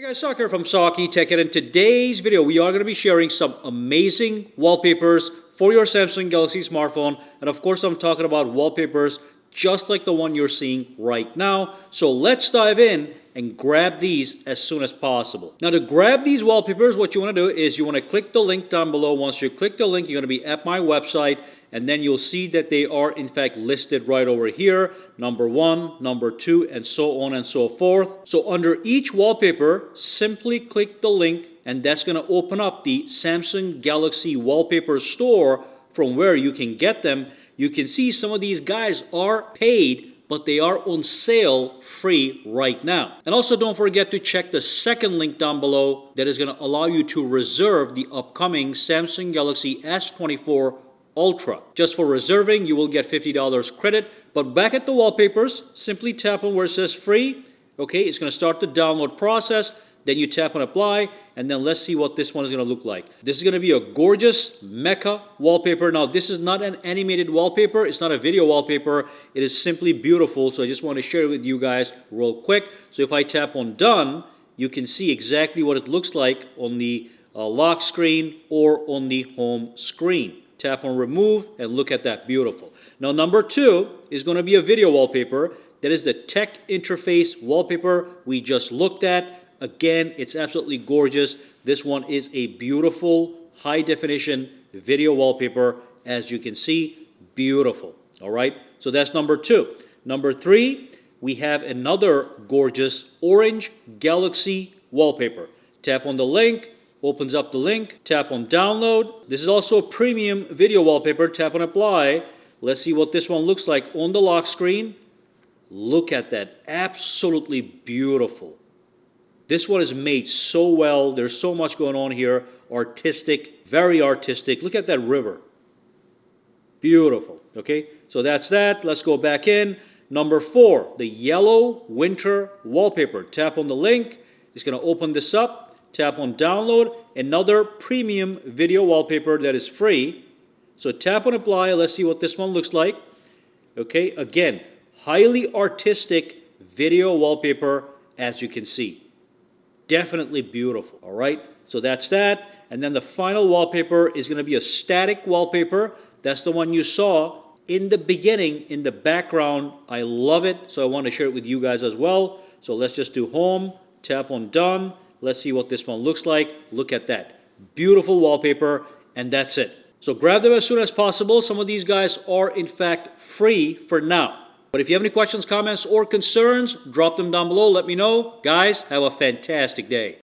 Hey guys, Sak here from sakitech, and in today's video we are going to be sharing some amazing wallpapers for your Samsung Galaxy smartphone. And of course I'm talking about wallpapers just like the one you're seeing right now. So let's dive in and grab these as soon as possible. Now to grab these wallpapers, what you want to do is you want to click the link down below. Once you click the link, you're going to be at my website, and then you'll see that they are in fact listed right over here. Number 1, number 2, and so on and so forth. So under each wallpaper, simply click the link, and that's going to open up the Samsung Galaxy Wallpaper store from where you can get them. You can see some of these guys are paid, but they are on sale free right now. And also don't forget to check the second link down below that is going to allow you to reserve the upcoming Samsung Galaxy S24 Ultra. Just for reserving, you will get $50 credit. But back at the wallpapers, simply tap on where it says free. Okay, it's going to start the download process. Then you tap on apply, and then let's see what this one is going to look like. This is going to be a gorgeous mecha wallpaper. Now, this is not an animated wallpaper. It's not a video wallpaper. It is simply beautiful. So I just want to share it with you guys real quick. So if I tap on done, you can see exactly what it looks like on the lock screen or on the home screen. Tap on remove, and look at that, beautiful. Now, number 2 is going to be a video wallpaper. That is the tech interface wallpaper we just looked at. Again, it's absolutely gorgeous. This one is a beautiful high-definition video wallpaper. As you can see, beautiful. All right, so that's number 2. Number 3, we have another gorgeous orange Galaxy wallpaper. Tap on the link, opens up the link. Tap on download. This is also a premium video wallpaper. Tap on apply. Let's see what this one looks like on the lock screen. Look at that, absolutely beautiful. This one is made so well. There's so much going on here. Artistic, very artistic. Look at that river. Beautiful. Okay, so that's that. Let's go back in. Number 4, the yellow winter wallpaper. Tap on the link. It's going to open this up. Tap on download. Another premium video wallpaper that is free. So tap on apply. Let's see what this one looks like. Okay, again, highly artistic video wallpaper, as you can see. Definitely beautiful. All right, so that's that. And then the final wallpaper is going to be a static wallpaper. That's the one you saw in the beginning in the background. I love it, so I want to share it with you guys as well. So let's just do home, tap on done. Let's see what this one looks like. Look at that, beautiful wallpaper. And that's it. So grab them as soon as possible. Some of these guys are in fact free for now. But if you have any questions, comments, or concerns, drop them down below. Let me know. Guys, have a fantastic day.